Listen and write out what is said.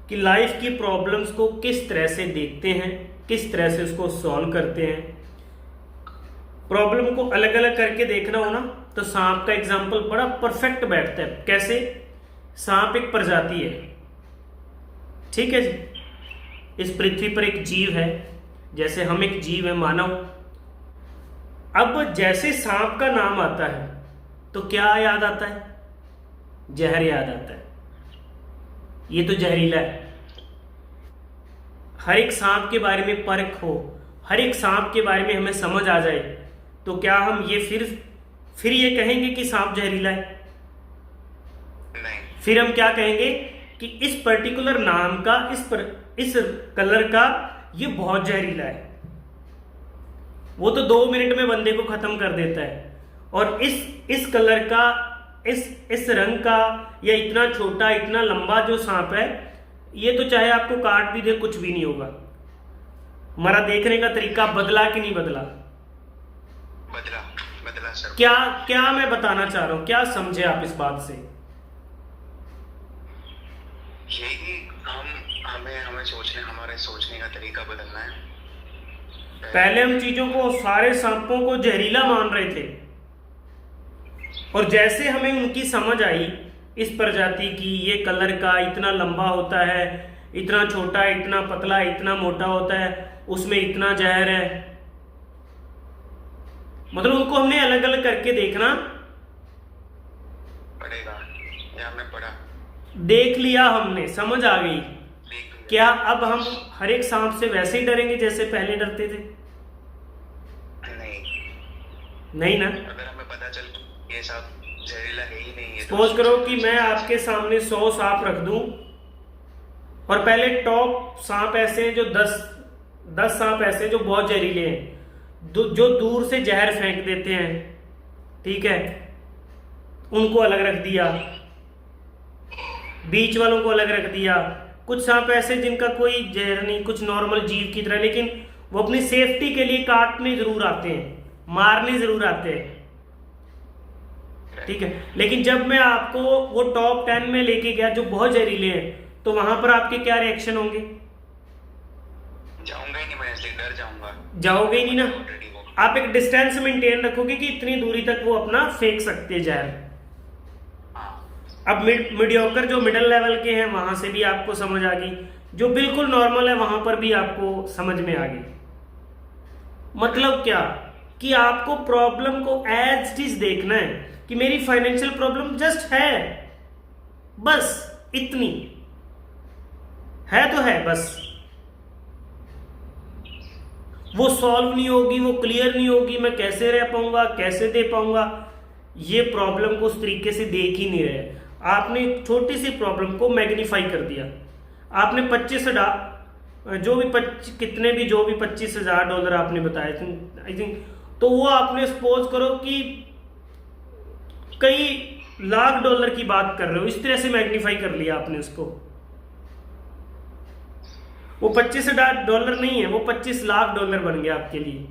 कि लाइफ की प्रॉब्लम्स को किस तरह से देखते हैं, किस तरह से उसको सॉल्व करते हैं। प्रॉब्लम को अलग अलग करके देखना हो ना, तो सांप का एग्जाम्पल बड़ा परफेक्ट बैठता है। कैसे? सांप एक प्रजाति है, ठीक है जी। इस पृथ्वी पर एक जीव है, जैसे हम एक जीव है, मानव। अब जैसे सांप का नाम आता है तो क्या याद आता है? जहर याद आता है। ये तो जहरीला है। हर एक सांप के बारे में परख हो, हर एक सांप के बारे में हमें समझ आ जाए, तो क्या हम ये फिर ये कहेंगे कि सांप जहरीला है? नहीं। फिर हम क्या कहेंगे कि इस पर्टिकुलर नाम का, इस कलर का ये बहुत जहरीला है। वो तो 2 मिनट में बंदे को खत्म कर देता है। और इस कलर का, इस रंग का, या इतना छोटा इतना लंबा जो सांप है, ये तो चाहे आपको काट भी दे कुछ भी नहीं होगा। हमारा देखने का तरीका बदला कि नहीं बदला? बदला सर। क्या मैं बताना चाह रहा हूं, क्या समझे आप इस बात से? यही हमें हमारे सोचने का तरीका बदलना है। पहले हम चीजों को, सारे सांपों को जहरीला मान रहे थे, और जैसे हमें उनकी समझ आई इस प्रजाति की, ये कलर का इतना लंबा होता है, इतना छोटा, इतना पतला, इतना मोटा होता है, उसमें इतना जहर है, मतलब उनको हमने अलग अलग करके देखना पड़ेगा। ये हमने पढ़ा, देख लिया, हमने समझ आ गई। देख क्या अब हम हर एक सांप से वैसे ही डरेंगे जैसे पहले डरते थे? नहीं ना। अगर हमें पता चल ये सांप जहरीला है ही नहीं है, सपोज करो कि मैं आपके सामने 100 सांप रख दूं, और पहले टॉप सांप ऐसे हैं जो 10 सांप ऐसे हैं जो बहुत जहरीले हैं, जो दूर से जहर फेंक देते हैं, ठीक है, उनको अलग रख दिया। बीच वालों को अलग रख दिया। कुछ सांप ऐसे जिनका कोई जहर नहीं, कुछ नॉर्मल जीव की तरह, लेकिन वो अपनी सेफ्टी के लिए काटने जरूर आते हैं, मारने जरूर आते हैं, ठीक है। लेकिन जब मैं आपको वो टॉप 10 में लेके गया जो बहुत जहरीले हैं, तो वहां पर आपके क्या रिएक्शन होंगे? जाऊंगा ही नहीं, मैं इसलिए डर जाऊंगा। जाओगे ही नहीं ना। आप एक डिस्टेंस मेंटेन रखोगे कि इतनी दूरी तक वो अपना फेंक सकते हैं जहर। अब मीडियोकर जो मिडिल लेवल के हैं वहां से भी आपको समझ आ गई, जो बिल्कुल नॉर्मल है वहां पर भी आपको समझ में आ गई। मतलब क्या कि आपको प्रॉब्लम को एज इट इज देखना है कि मेरी फाइनेंशियल प्रॉब्लम जस्ट है, बस इतनी है तो है, बस वो सॉल्व नहीं होगी, वो क्लियर नहीं होगी, मैं कैसे रह पाऊंगा, कैसे दे पाऊंगा, ये प्रॉब्लम को उस तरीके से देख ही नहीं रहे। आपने एक छोटी सी प्रॉब्लम को मैग्नीफाई कर दिया। आपने 25,000 डॉलर आपने बताए थे, आई थिंक, तो वो आपने सपोज करो कि कई लाख डॉलर की बात कर रहे हो, इस तरह से मैग्नीफाई कर लिया आपने उसको। वो $25,000 नहीं है, वो $25 लाख बन गया आपके लिए।